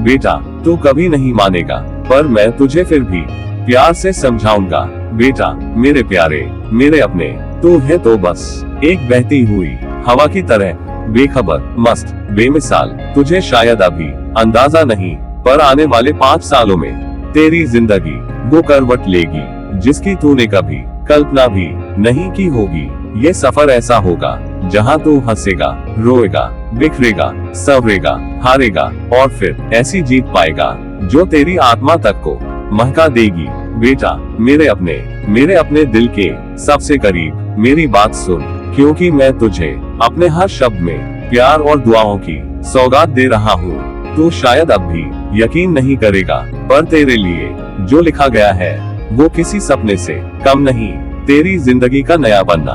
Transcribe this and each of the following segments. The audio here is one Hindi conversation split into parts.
बेटा तू कभी नहीं मानेगा, पर मैं तुझे फिर भी प्यार से समझाऊंगा। बेटा मेरे प्यारे, मेरे अपने, तू है तो बस एक बहती हुई हवा की तरह, बेखबर, मस्त, बेमिसाल। तुझे शायद अभी अंदाजा नहीं, पर आने वाले 5 सालों में तेरी जिंदगी वो करवट लेगी जिसकी तूने कभी कल्पना भी नहीं की होगी। ये सफर ऐसा होगा जहाँ तू हंसेगा, रोएगा, बिखरेगा, सवरेगा, हारेगा और फिर ऐसी जीत पाएगा जो तेरी आत्मा तक को महका देगी। बेटा मेरे अपने दिल के सबसे करीब मेरी बात सुन, क्योंकि मैं तुझे अपने हर शब्द में प्यार और दुआओं की सौगात दे रहा हूँ। तू शायद अब भी यकीन नहीं करेगा, पर तेरे लिए जो लिखा गया है वो किसी सपने से कम नहीं। तेरी जिंदगी का नया पन्ना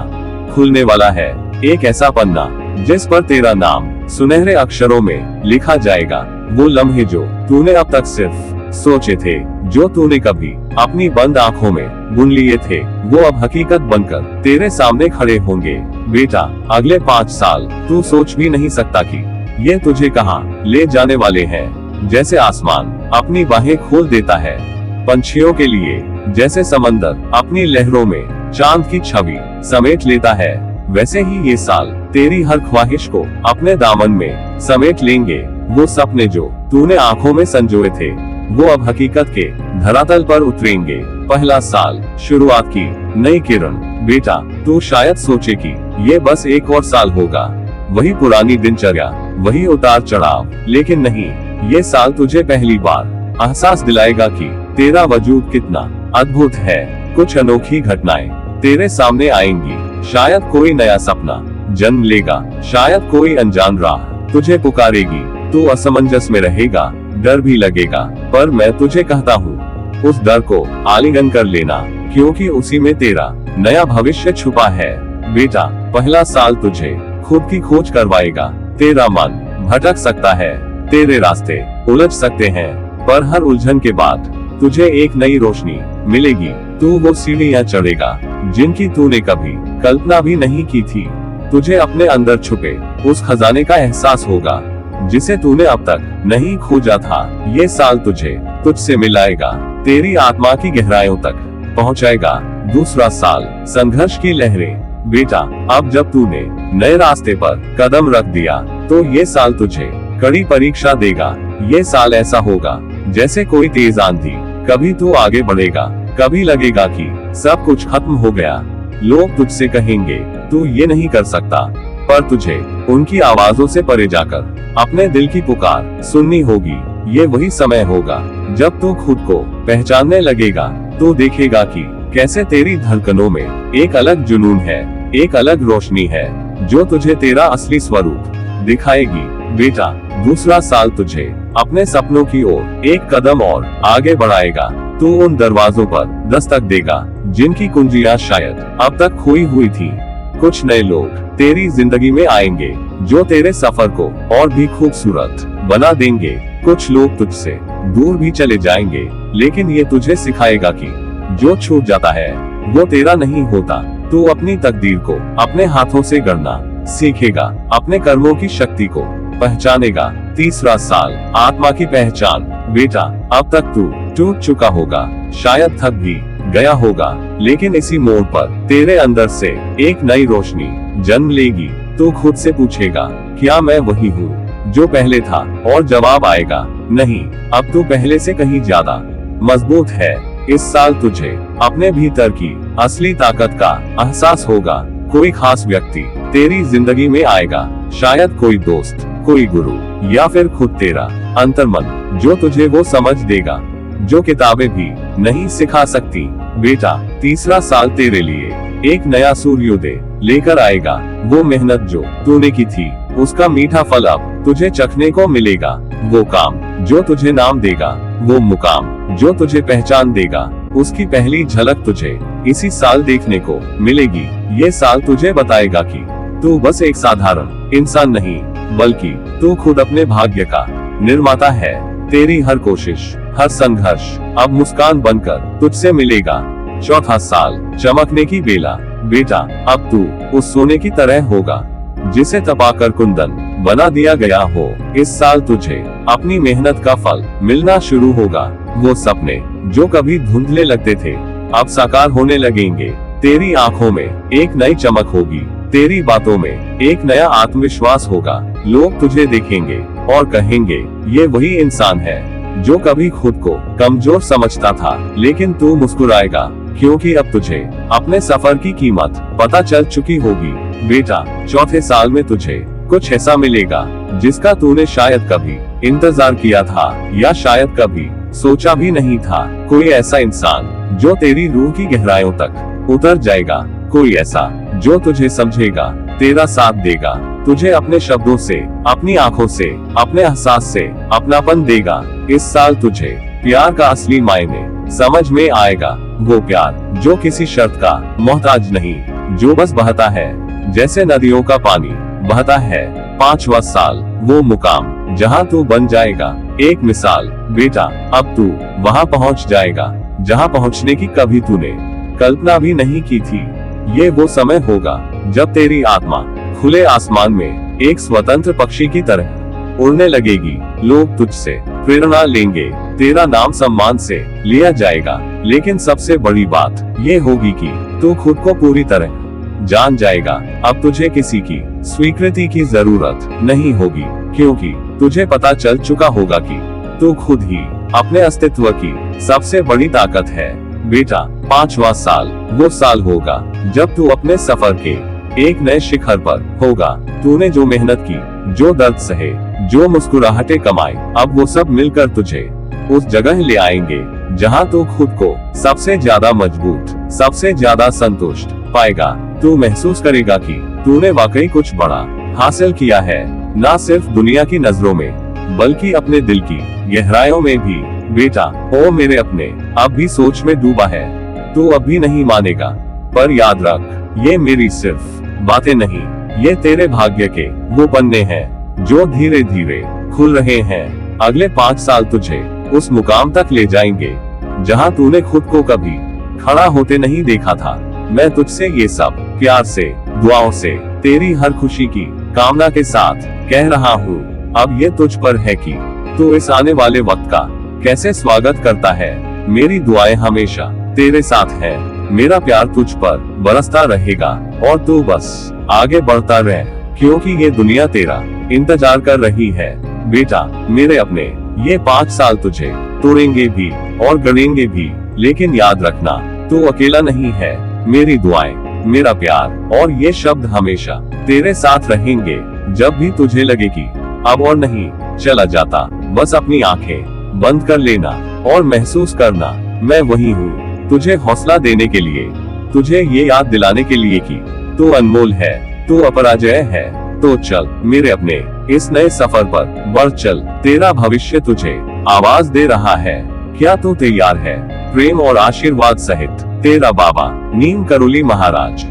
खुलने वाला है, एक ऐसा पन्ना जिस पर तेरा नाम सुनहरे अक्षरों में लिखा जाएगा। वो लम्हे जो तूने अब तक सिर्फ सोचे थे, जो तूने कभी अपनी बंद आंखों में बुन लिए थे, वो अब हकीकत बनकर तेरे सामने खड़े होंगे। बेटा अगले 5 साल तू सोच भी नहीं सकता कि ये तुझे कहां ले जाने वाले हैं। जैसे आसमान अपनी बाहें खोल देता है पंछियों के लिए, जैसे समंदर अपनी लहरों में चांद की छवि समेट लेता है, वैसे ही ये साल तेरी हर ख्वाहिश को अपने दामन में समेट लेंगे। वो सपने जो तूने आंखों में संजोए थे, वो अब हकीकत के धरातल पर उतरेंगे। पहला साल, शुरुआत की नई किरण। बेटा तू शायद सोचे कि ये बस एक और साल होगा, वही पुरानी दिनचर्या, वही उतार चढ़ाव, लेकिन नहीं, ये साल तुझे पहली बार एहसास दिलाएगा कि तेरा वजूद कितना अद्भुत है। कुछ अनोखी घटनाएं तेरे सामने आएंगी, शायद कोई नया सपना जन्म लेगा, शायद कोई अनजान राह तुझे पुकारेगी। तू असमंजस में रहेगा, डर भी लगेगा, पर मैं तुझे कहता हूँ उस डर को आलिंगन कर लेना, क्योंकि उसी में तेरा नया भविष्य छुपा है। बेटा पहला साल तुझे खुद की खोज करवाएगा। तेरा मन भटक सकता है, तेरे रास्ते उलझ सकते हैं, पर हर उलझन के बाद तुझे एक नई रोशनी मिलेगी। तू वो सीढ़ियां चढ़ेगा जिनकी तूने कभी कल्पना भी नहीं की थी। तुझे अपने अंदर छुपे उस खजाने का एहसास होगा जिसे तूने अब तक नहीं खोजा था। ये साल तुझे तुझसे मिलाएगा, तेरी आत्मा की गहराइयों तक पहुंचाएगा। दूसरा साल, संघर्ष की लहरें। बेटा अब जब तूने नए रास्ते पर कदम रख दिया, तो ये साल तुझे कड़ी परीक्षा देगा। ये साल ऐसा होगा जैसे कोई तेज आंधी, कभी तू आगे बढ़ेगा, कभी लगेगा कि सब कुछ खत्म हो गया। लोग तुझसे कहेंगे तू ये नहीं कर सकता, पर तुझे उनकी आवाजों से परे जाकर अपने दिल की पुकार सुननी होगी। ये वही समय होगा जब तू खुद को पहचानने लगेगा। तू देखेगा कि कैसे तेरी धड़कनों में एक अलग जुनून है, एक अलग रोशनी है जो तुझे तेरा असली स्वरूप दिखाएगी। बेटा दूसरा साल तुझे अपने सपनों की ओर एक कदम और आगे बढ़ाएगा। तू उन दरवाजों पर दस्तक देगा जिनकी कुंजियां शायद अब तक खोई हुई थी। कुछ नए लोग तेरी जिंदगी में आएंगे जो तेरे सफर को और भी खूबसूरत बना देंगे। कुछ लोग तुझसे दूर भी चले जाएंगे, लेकिन ये तुझे सिखाएगा कि जो छूट जाता है वो तेरा नहीं होता। तू अपनी तकदीर को अपने हाथों से गढ़ना सीखेगा, अपने कर्मों की शक्ति को पहचानेगा। तीसरा साल, आत्मा की पहचान। बेटा अब तक तू टूट चुका होगा, शायद थक भी गया होगा, लेकिन इसी मोड़ पर तेरे अंदर से एक नई रोशनी जन्म लेगी। तू खुद से पूछेगा, क्या मैं वही हूँ जो पहले था? और जवाब आएगा, नहीं, अब तू पहले से कहीं ज्यादा मजबूत है। इस साल तुझे अपने भीतर की असली ताकत का एहसास होगा। कोई खास व्यक्ति तेरी जिंदगी में आएगा, शायद कोई दोस्त, कोई गुरु, या फिर खुद तेरा अंतर्मन, जो तुझे वो समझ देगा जो किताबें भी नहीं सिखा सकती। बेटा तीसरा साल तेरे लिए एक नया सूर्योदय लेकर आएगा। वो मेहनत जो तूने की थी, उसका मीठा फल अब तुझे चखने को मिलेगा। वो काम जो तुझे नाम देगा, वो मुकाम जो तुझे पहचान देगा, उसकी पहली झलक तुझे इसी साल देखने को मिलेगी। ये साल तुझे बताएगा कि तू बस एक साधारण इंसान नहीं, बल्कि तू खुद अपने भाग्य का निर्माता है। तेरी हर कोशिश, हर संघर्ष अब मुस्कान बनकर तुझसे मिलेगा। चौथा साल, चमकने की बेला। बेटा अब तू उस सोने की तरह होगा जिसे तपाकर कुंदन बना दिया गया हो। इस साल तुझे अपनी मेहनत का फल मिलना शुरू होगा। वो सपने जो कभी धुंधले लगते थे अब साकार होने लगेंगे। तेरी आंखों में एक नई चमक होगी, तेरी बातों में एक नया आत्मविश्वास होगा। लोग तुझे देखेंगे और कहेंगे ये वही इंसान है जो कभी खुद को कमजोर समझता था। लेकिन तू मुस्कुराएगा क्योंकि अब तुझे अपने सफर की कीमत पता चल चुकी होगी। बेटा, चौथे साल में तुझे कुछ ऐसा मिलेगा जिसका तूने शायद कभी इंतजार किया था या शायद कभी सोचा भी नहीं था। कोई ऐसा इंसान जो तेरी रूह की गहराइयों तक उतर जाएगा, कोई ऐसा जो तुझे समझेगा, तेरा साथ देगा, तुझे अपने शब्दों से, अपनी आंखों से, अपने एहसास से अपनापन देगा। इस साल तुझे प्यार का असली मायने समझ में आएगा। वो प्यार जो किसी शर्त का मोहताज नहीं, जो बस बहता है जैसे नदियों का पानी बहता है। 5वां साल, वो मुकाम जहां तू बन जाएगा एक मिसाल। बेटा, अब तू वहां पहुंच जाएगा जहां पहुंचने की कभी तूने कल्पना भी नहीं की थी। ये वो समय होगा जब तेरी आत्मा खुले आसमान में एक स्वतंत्र पक्षी की तरह उड़ने लगेगी। लोग तुझसे प्रेरणा लेंगे, तेरा नाम सम्मान से लिया जाएगा। लेकिन सबसे बड़ी बात ये होगी कि तू खुद को पूरी तरह जान जाएगा। अब तुझे किसी की स्वीकृति की जरूरत नहीं होगी, क्योंकि तुझे पता चल चुका होगा कि तू खुद ही अपने अस्तित्व की सबसे बड़ी ताकत है। बेटा, 5वां साल वो साल होगा जब तू अपने सफर के एक नए शिखर पर होगा। तूने जो मेहनत की, जो दर्द सहे, जो मुस्कुराहटें कमाई, अब वो सब मिलकर तुझे उस जगह ले आएंगे जहां तू खुद को सबसे ज्यादा मजबूत, सबसे ज्यादा संतुष्ट पाएगा। तू महसूस करेगा कि तूने वाकई कुछ बड़ा हासिल किया है, ना सिर्फ दुनिया की नजरों में बल्कि अपने दिल की गहराइयों में भी। बेटा, ओ मेरे अपने, अब भी सोच में डूबा है, तू अब भी नहीं मानेगा, पर याद रख, ये मेरी सिर्फ बातें नहीं, ये तेरे भाग्य के वो पन्ने हैं जो धीरे धीरे खुल रहे हैं। अगले 5 साल तुझे उस मुकाम तक ले जाएंगे जहां तूने खुद को कभी खड़ा होते नहीं देखा था। मैं तुझसे ये सब प्यार से, दुआओं से, तेरी हर खुशी की कामना के साथ कह रहा हूँ। अब ये तुझ पर है कि तू इस आने वाले वक्त का कैसे स्वागत करता है। मेरी दुआएं हमेशा तेरे साथ है, मेरा प्यार तुझ पर बरसता रहेगा और तू बस आगे बढ़ता रह, क्योंकि ये दुनिया तेरा इंतजार कर रही है। बेटा, मेरे अपने, ये 5 साल तुझे तोड़ेंगे भी और गड़ेंगे भी, लेकिन याद रखना, तू अकेला नहीं है। मेरी दुआएं, मेरा प्यार और ये शब्द हमेशा तेरे साथ रहेंगे। जब भी तुझे लगे कि अब और नहीं चला जाता, बस अपनी आंखें बंद कर लेना और महसूस करना, मैं वही हूँ, तुझे हौसला देने के लिए, तुझे ये याद दिलाने के लिए कि तू अनमोल है, तू अपराजय है। तो चल मेरे अपने, इस नए सफर पर बढ़ चल, तेरा भविष्य तुझे आवाज दे रहा है। क्या तू तैयार है? प्रेम और आशीर्वाद सहित तेरा बाबा नीम करोली महाराज।